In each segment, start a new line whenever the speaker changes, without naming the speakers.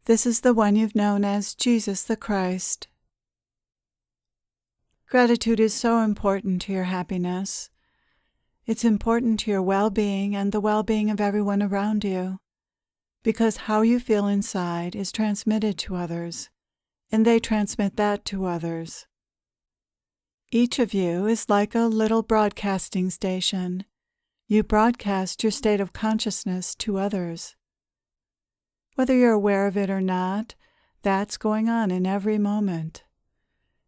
This is the one you've known as Jesus the Christ. Gratitude is so important to your happiness. It's important to your well-being and the well-being of everyone around you, because how you feel inside is transmitted to others, and they transmit that to others. Each of you is like a little broadcasting station. You broadcast your state of consciousness to others. Whether you're aware of it or not, that's going on in every moment.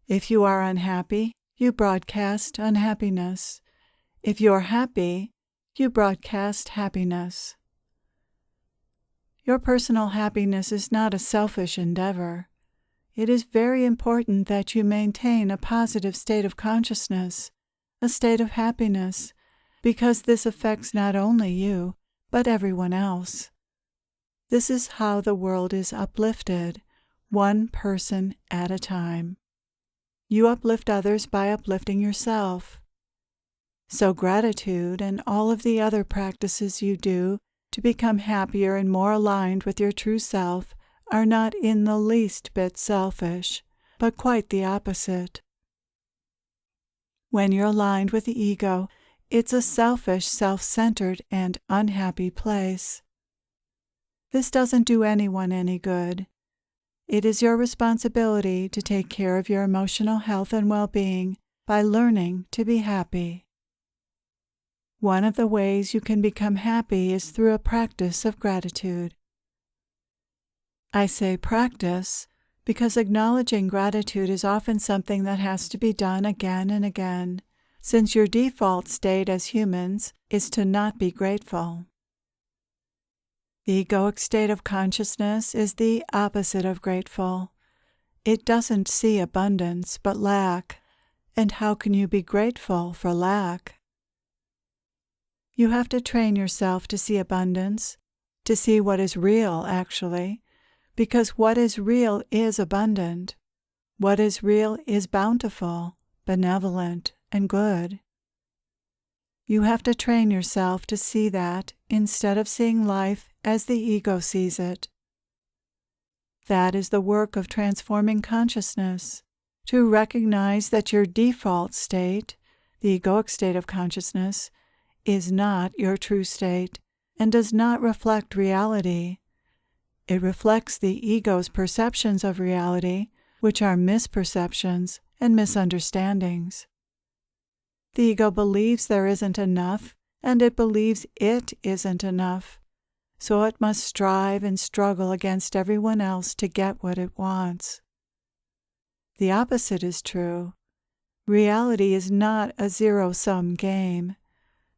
If you are unhappy, you broadcast unhappiness. If you're happy, you broadcast happiness. Your personal happiness is not a selfish endeavor. It is very important that you maintain a positive state of consciousness, a state of happiness, because this affects not only you, but everyone else. This is how the world is uplifted, one person at a time. You uplift others by uplifting yourself. So gratitude and all of the other practices you do to become happier and more aligned with your true self are not in the least bit selfish, but quite the opposite. When you're aligned with the ego, it's a selfish, self-centered, and unhappy place. This doesn't do anyone any good. It is your responsibility to take care of your emotional health and well-being by learning to be happy. One of the ways you can become happy is through a practice of gratitude. I say practice because acknowledging gratitude is often something that has to be done again and again, since your default state as humans is to not be grateful. The egoic state of consciousness is the opposite of grateful. It doesn't see abundance, but lack. And how can you be grateful for lack? You have to train yourself to see abundance, to see what is real, actually, because what is real is abundant. What is real is bountiful, benevolent, and good. You have to train yourself to see that instead of seeing life as the ego sees it. That is the work of transforming consciousness, to recognize that your default state, the egoic state of consciousness, is not your true state and does not reflect reality. It reflects the ego's perceptions of reality, which are misperceptions and misunderstandings. The ego believes there isn't enough, and it believes it isn't enough, so it must strive and struggle against everyone else to get what it wants. The opposite is true. Reality is not a zero-sum game.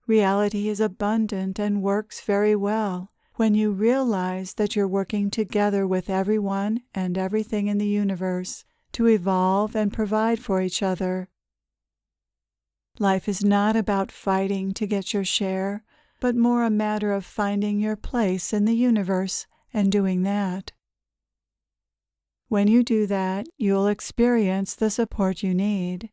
Reality is abundant and works very well when you realize that you're working together with everyone and everything in the universe to evolve and provide for each other. Life is not about fighting to get your share, but more a matter of finding your place in the universe and doing that. When you do that, you'll experience the support you need.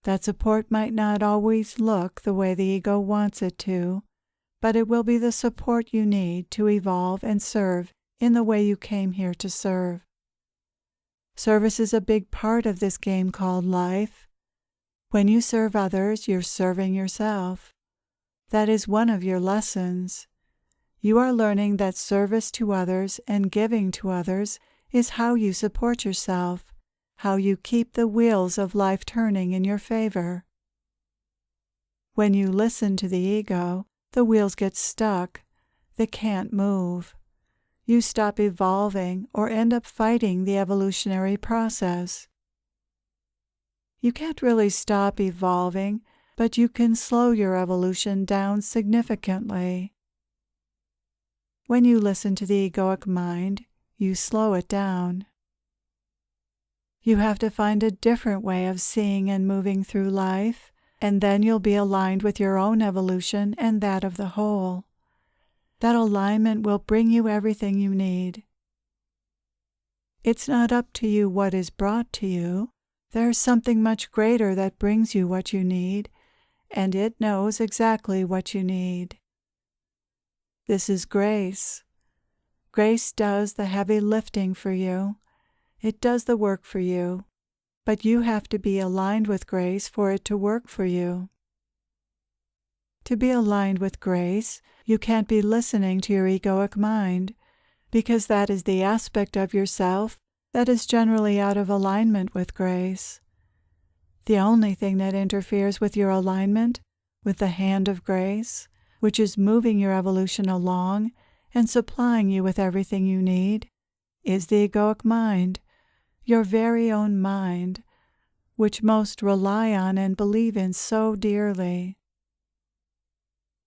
That support might not always look the way the ego wants it to, but it will be the support you need to evolve and serve in the way you came here to serve. Service is a big part of this game called life. When you serve others, you're serving yourself. That is one of your lessons. You are learning that service to others and giving to others is how you support yourself, how you keep the wheels of life turning in your favor. When you listen to the ego, the wheels get stuck. They can't move. You stop evolving or end up fighting the evolutionary process. You can't really stop evolving, but you can slow your evolution down significantly. When you listen to the egoic mind, you slow it down. You have to find a different way of seeing and moving through life, and then you'll be aligned with your own evolution and that of the whole. That alignment will bring you everything you need. It's not up to you what is brought to you. There's something much greater that brings you what you need, and it knows exactly what you need. This is grace. Grace does the heavy lifting for you. It does the work for you, but you have to be aligned with grace for it to work for you. To be aligned with grace, you can't be listening to your egoic mind, because that is the aspect of yourself that is generally out of alignment with grace. The only thing that interferes with your alignment, with the hand of grace, which is moving your evolution along and supplying you with everything you need, is the egoic mind, your very own mind, which most rely on and believe in so dearly.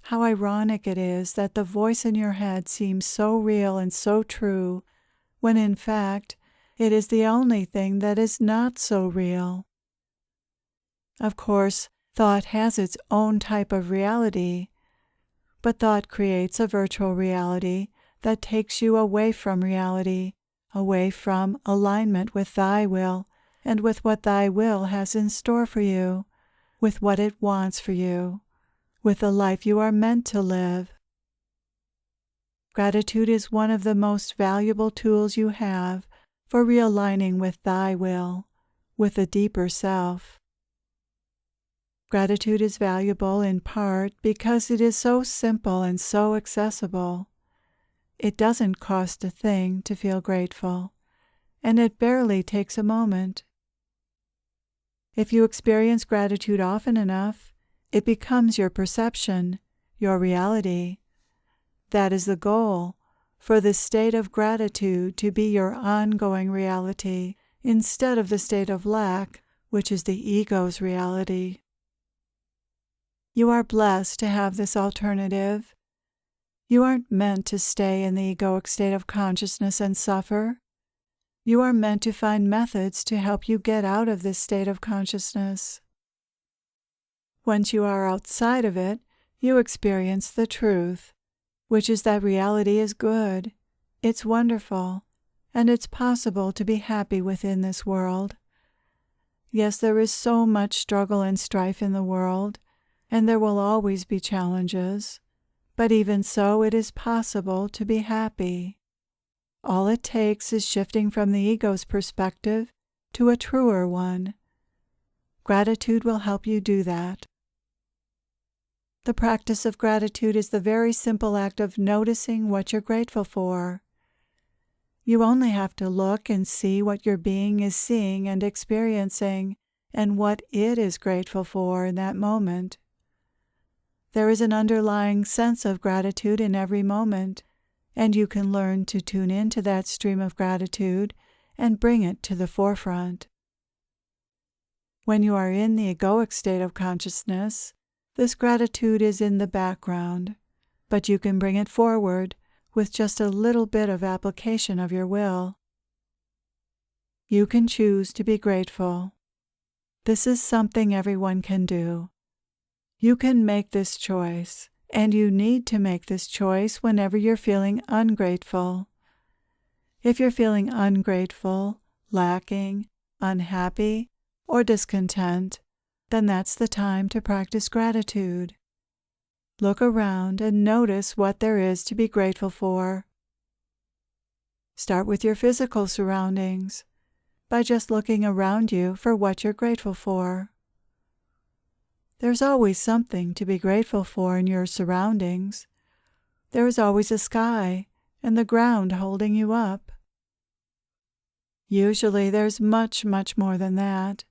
How ironic it is that the voice in your head seems so real and so true, when in fact it is the only thing that is not so real. Of course, thought has its own type of reality, but thought creates a virtual reality that takes you away from reality, away from alignment with thy will and with what thy will has in store for you, with what it wants for you, with the life you are meant to live. Gratitude is one of the most valuable tools you have for realigning with thy will, with a deeper self. Gratitude is valuable in part because it is so simple and so accessible. It doesn't cost a thing to feel grateful, and it barely takes a moment. If you experience gratitude often enough, it becomes your perception, your reality. That is the goal, for the state of gratitude to be your ongoing reality instead of the state of lack, which is the ego's reality. You are blessed to have this alternative. You aren't meant to stay in the egoic state of consciousness and suffer. You are meant to find methods to help you get out of this state of consciousness. Once you are outside of it, you experience the truth, which is that reality is good, it's wonderful, and it's possible to be happy within this world. Yes, there is so much struggle and strife in the world, and there will always be challenges, but even so it is possible to be happy. All it takes is shifting from the ego's perspective to a truer one. Gratitude will help you do that. The practice of gratitude is the very simple act of noticing what you're grateful for. You only have to look and see what your being is seeing and experiencing, and what it is grateful for in that moment. There is an underlying sense of gratitude in every moment, and you can learn to tune into that stream of gratitude and bring it to the forefront. When you are in the egoic state of consciousness, this gratitude is in the background, but you can bring it forward with just a little bit of application of your will. You can choose to be grateful. This is something everyone can do. You can make this choice, and you need to make this choice whenever you're feeling ungrateful. If you're feeling ungrateful, lacking, unhappy, or discontent, then that's the time to practice gratitude. Look around and notice what there is to be grateful for. Start with your physical surroundings by just looking around you for what you're grateful for. There's always something to be grateful for in your surroundings. There is always a sky and the ground holding you up. Usually there's much, much more than that.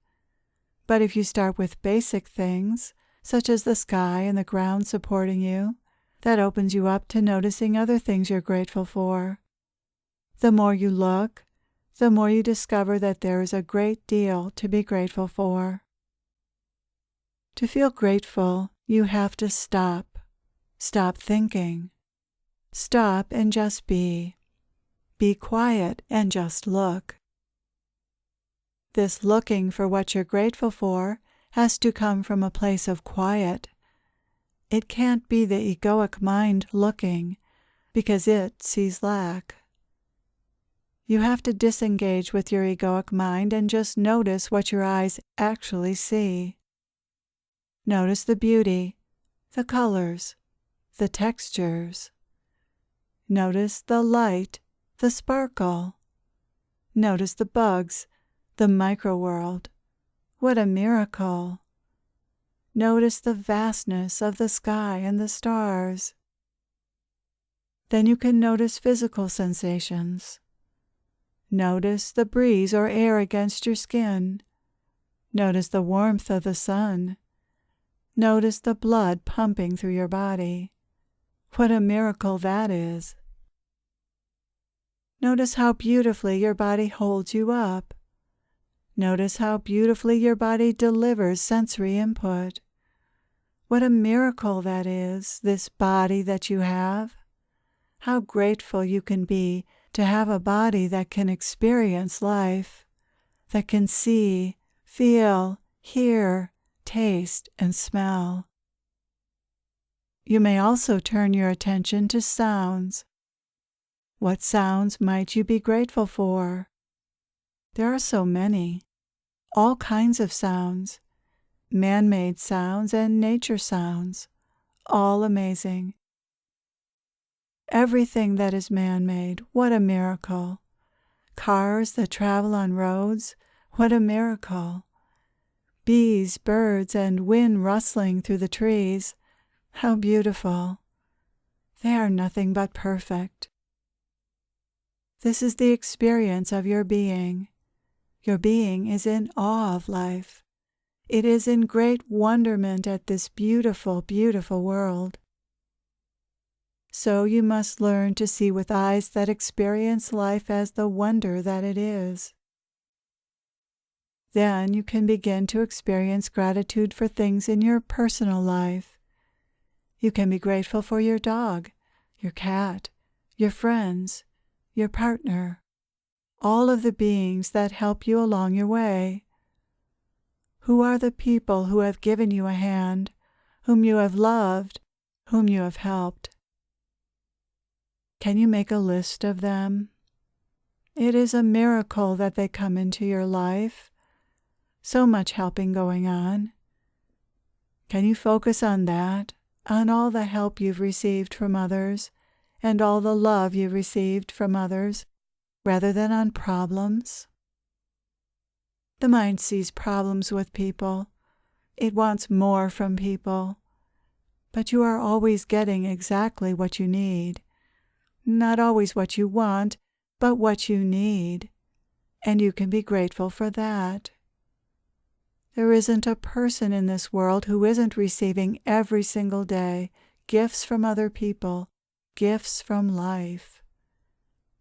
But if you start with basic things, such as the sky and the ground supporting you, that opens you up to noticing other things you're grateful for. The more you look, the more you discover that there is a great deal to be grateful for. To feel grateful, you have to stop. Stop thinking. Stop and just be. Be quiet and just look. This looking for what you're grateful for has to come from a place of quiet. It can't be the egoic mind looking, because it sees lack. You have to disengage with your egoic mind and just notice what your eyes actually see. Notice the beauty, the colors, the textures. Notice the light the sparkle. Notice the bugs, the micro-world. What a miracle! Notice the vastness of the sky and the stars. Then you can notice physical sensations. Notice the breeze or air against your skin. Notice the warmth of the sun. Notice the blood pumping through your body. What a miracle that is! Notice how beautifully your body holds you up. Notice how beautifully your body delivers sensory input. What a miracle that is, this body that you have. How grateful you can be to have a body that can experience life, that can see, feel, hear, taste, and smell. You may also turn your attention to sounds. What sounds might you be grateful for? There are so many. All kinds of sounds. Man-made sounds and nature sounds. All amazing. Everything that is man-made, what a miracle. Cars that travel on roads, what a miracle. Bees, birds, and wind rustling through the trees, how beautiful. They are nothing but perfect. This is the experience of your being. Your being is in awe of life. It is in great wonderment at this beautiful, beautiful world. So you must learn to see with eyes that experience life as the wonder that it is. Then you can begin to experience gratitude for things in your personal life. You can be grateful for your dog, your cat, your friends, your partner, all of the beings that help you along your way. Who are the people who have given you a hand, whom you have loved, whom you have helped? Can you make a list of them? It is a miracle that they come into your life. So much helping going on. Can you focus on that, on all the help you've received from others, and all the love you've received from others, rather than on problems? The mind sees problems with people. It wants more from people. But you are always getting exactly what you need. Not always what you want, but what you need. And you can be grateful for that. There isn't a person in this world who isn't receiving every single day gifts from other people, gifts from life.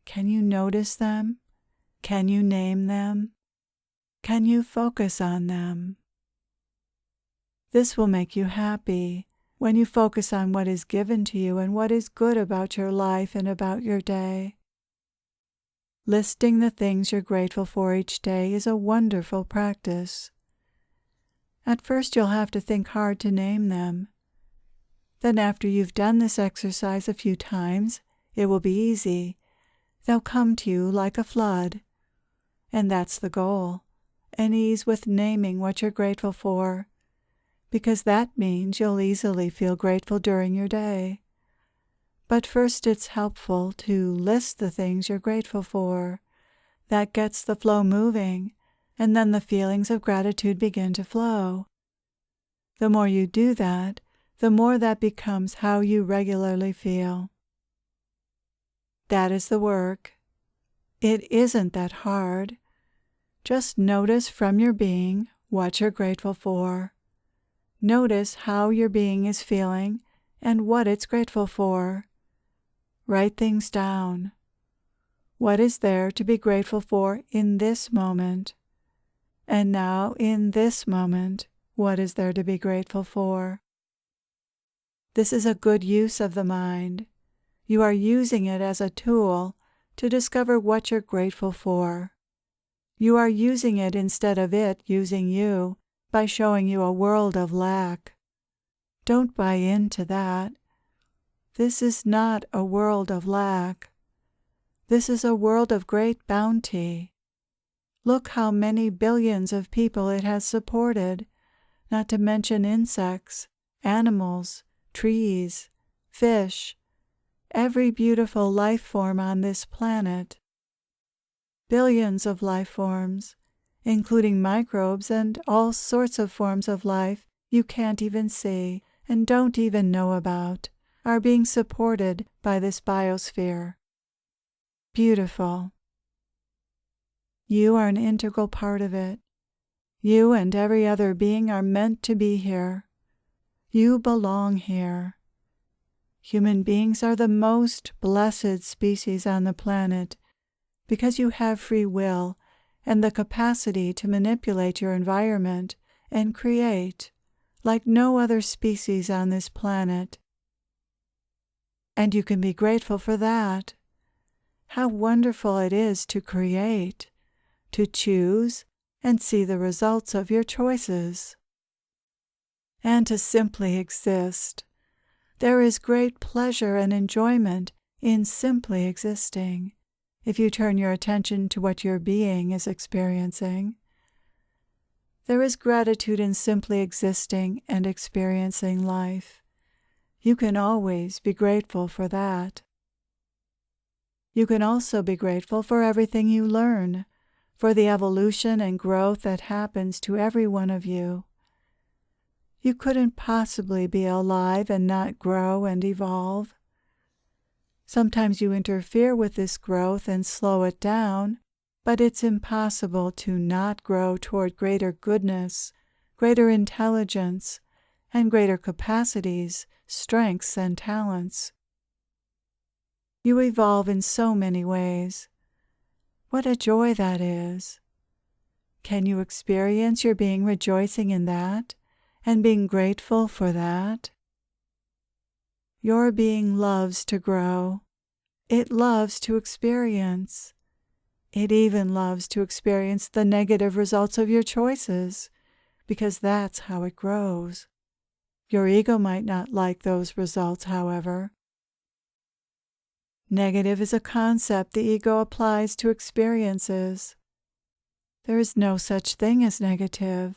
Can you notice them? Can you name them? Can you focus on them? This will make you happy when you focus on what is given to you and what is good about your life and about your day. Listing the things you're grateful for each day is a wonderful practice. At first you'll have to think hard to name them. Then after you've done this exercise a few times, it will be easy. They'll come to you like a flood. And that's the goal, an ease with naming what you're grateful for, because that means you'll easily feel grateful during your day. But first it's helpful to list the things you're grateful for. That gets the flow moving, and then the feelings of gratitude begin to flow. The more you do that, the more that becomes how you regularly feel. That is the work. It isn't that hard. Just notice from your being what you're grateful for. Notice how your being is feeling and what it's grateful for. Write things down. What is there to be grateful for in this moment? And now, in this moment, what is there to be grateful for? This is a good use of the mind. You are using it as a tool to discover what you're grateful for. You are using it instead of it using you by showing you a world of lack. Don't buy into that. This is not a world of lack. This is a world of great bounty. Look how many billions of people it has supported, not to mention insects, animals, trees, fish, every beautiful life form on this planet. Billions of life forms, including microbes and all sorts of forms of life you can't even see and don't even know about, are being supported by this biosphere. Beautiful. You are an integral part of it. You and every other being are meant to be here. You belong here. Human beings are the most blessed species on the planet because you have free will and the capacity to manipulate your environment and create like no other species on this planet. And you can be grateful for that. How wonderful it is to create, to choose, and see the results of your choices. And to simply exist. There is great pleasure and enjoyment in simply existing, if you turn your attention to what your being is experiencing. There is gratitude in simply existing and experiencing life. You can always be grateful for that. You can also be grateful for everything you learn, for the evolution and growth that happens to every one of you. You couldn't possibly be alive and not grow and evolve. Sometimes you interfere with this growth and slow it down, but it's impossible to not grow toward greater goodness, greater intelligence, and greater capacities, strengths, and talents. You evolve in so many ways. What a joy that is. Can you experience your being rejoicing in that and being grateful for that? Your being loves to grow. It loves to experience. It even loves to experience the negative results of your choices, because that's how it grows. Your ego might not like those results, however. Negative is a concept the ego applies to experiences. There is no such thing as negative.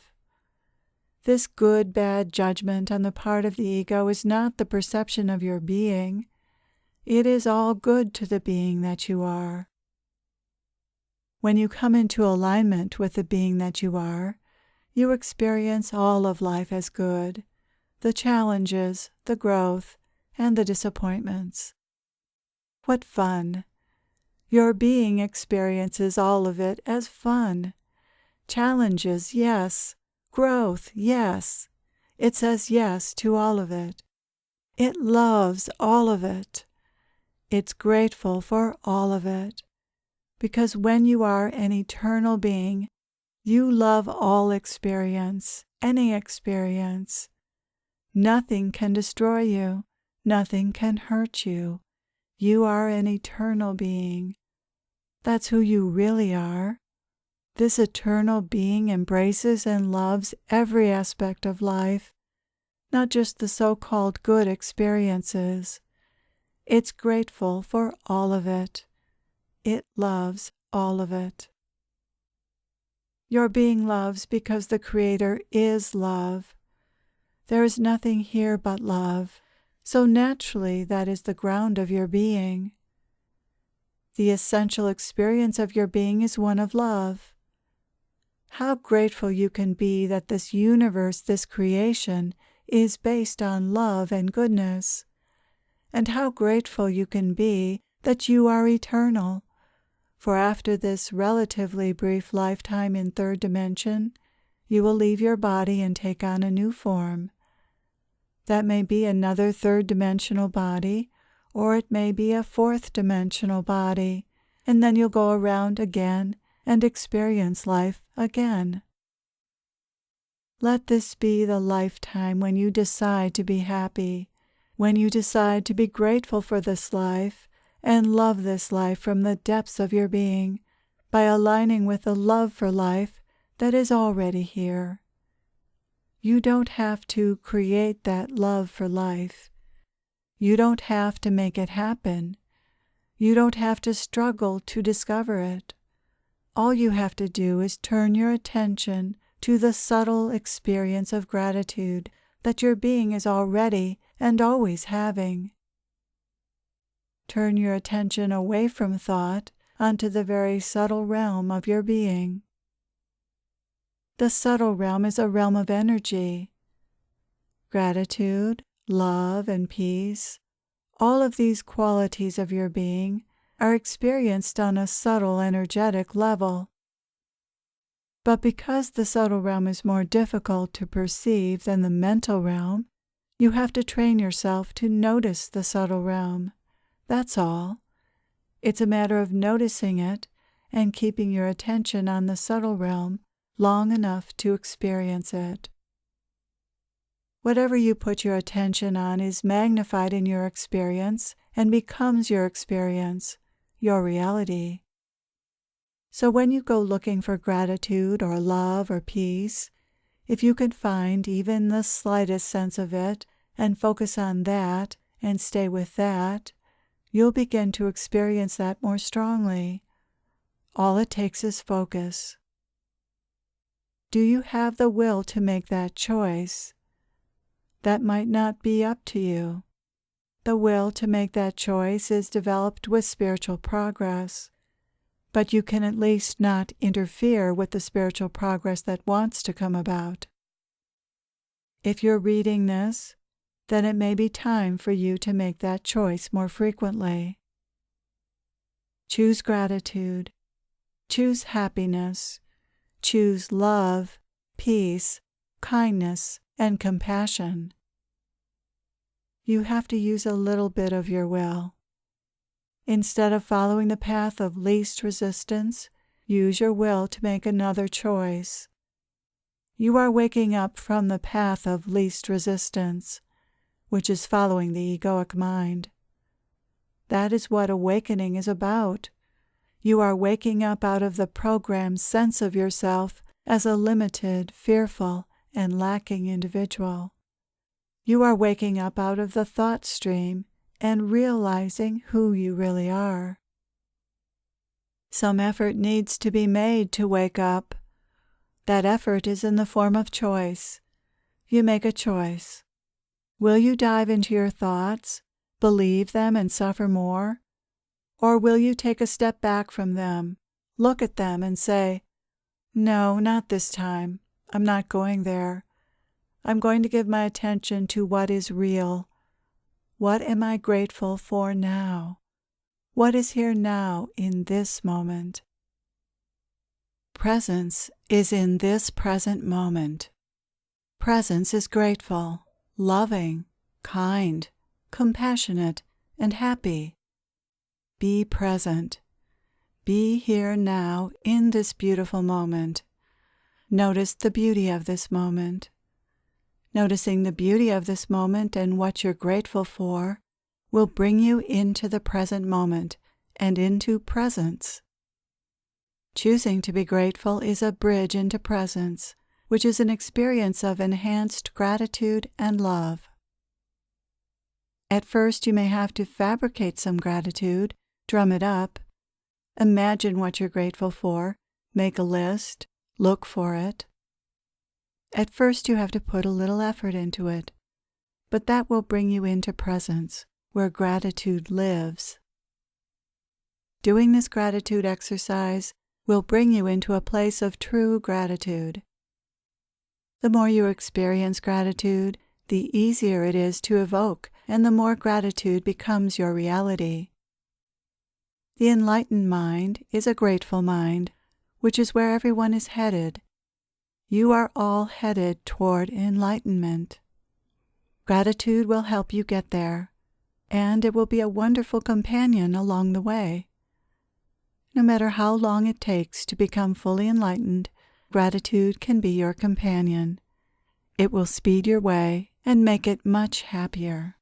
This good-bad judgment on the part of the ego is not the perception of your being. It is all good to the being that you are. When you come into alignment with the being that you are, you experience all of life as good, the challenges, the growth, and the disappointments. What fun! Your being experiences all of it as fun. Challenges, yes. Growth, yes. It says yes to all of it. It loves all of it. It's grateful for all of it. Because when you are an eternal being, you love all experience, any experience. Nothing can destroy you. Nothing can hurt you. You are an eternal being. That's who you really are. This eternal being embraces and loves every aspect of life, not just the so-called good experiences. It's grateful for all of it. It loves all of it. Your being loves because the Creator is love. There is nothing here but love, so naturally that is the ground of your being. The essential experience of your being is one of love. How grateful you can be that this universe, this creation, is based on love and goodness. And how grateful you can be that you are eternal. For after this relatively brief lifetime in third dimension, you will leave your body and take on a new form. That may be another third-dimensional body, or it may be a fourth-dimensional body, and then you'll go around again and experience life again. Let this be the lifetime when you decide to be happy, when you decide to be grateful for this life and love this life from the depths of your being by aligning with the love for life that is already here. You don't have to create that love for life. You don't have to make it happen. You don't have to struggle to discover it. All you have to do is turn your attention to the subtle experience of gratitude that your being is already and always having. Turn your attention away from thought onto the very subtle realm of your being. The subtle realm is a realm of energy. Gratitude, love, and peace, all of these qualities of your being are experienced on a subtle energetic level. But because the subtle realm is more difficult to perceive than the mental realm, you have to train yourself to notice the subtle realm. That's all. It's a matter of noticing it and keeping your attention on the subtle realm long enough to experience it. Whatever you put your attention on is magnified in your experience and becomes your experience, your reality. So when you go looking for gratitude or love or peace, if you can find even the slightest sense of it and focus on that and stay with that, you'll begin to experience that more strongly. All it takes is focus. Do you have the will to make that choice? That might not be up to you. The will to make that choice is developed with spiritual progress, but you can at least not interfere with the spiritual progress that wants to come about. If you're reading this, then it may be time for you to make that choice more frequently. Choose gratitude. Choose happiness. Choose love, peace, kindness, and compassion. You have to use a little bit of your will. Instead of following the path of least resistance, use your will to make another choice. You are waking up from the path of least resistance, which is following the egoic mind. That is what awakening is about. You are waking up out of the programmed sense of yourself as a limited, fearful, and lacking individual. You are waking up out of the thought stream and realizing who you really are. Some effort needs to be made to wake up. That effort is in the form of choice. You make a choice. Will you dive into your thoughts, believe them, and suffer more? Or will you take a step back from them, look at them, and say, "No, not this time. I'm not going there. I'm going to give my attention to what is real. What am I grateful for now? What is here now in this moment?" Presence is in this present moment. Presence is grateful, loving, kind, compassionate, and happy. Be present. Be here now in this beautiful moment. Notice the beauty of this moment. Noticing the beauty of this moment and what you're grateful for will bring you into the present moment and into presence. Choosing to be grateful is a bridge into presence, which is an experience of enhanced gratitude and love. At first, you may have to fabricate some gratitude, drum it up. Imagine what you're grateful for, make a list, look for it. At first, you have to put a little effort into it, but that will bring you into presence, where gratitude lives. Doing this gratitude exercise will bring you into a place of true gratitude. The more you experience gratitude, the easier it is to evoke, and the more gratitude becomes your reality. The enlightened mind is a grateful mind, which is where everyone is headed. You are all headed toward enlightenment. Gratitude will help you get there, and it will be a wonderful companion along the way. No matter how long it takes to become fully enlightened, gratitude can be your companion. It will speed your way and make it much happier.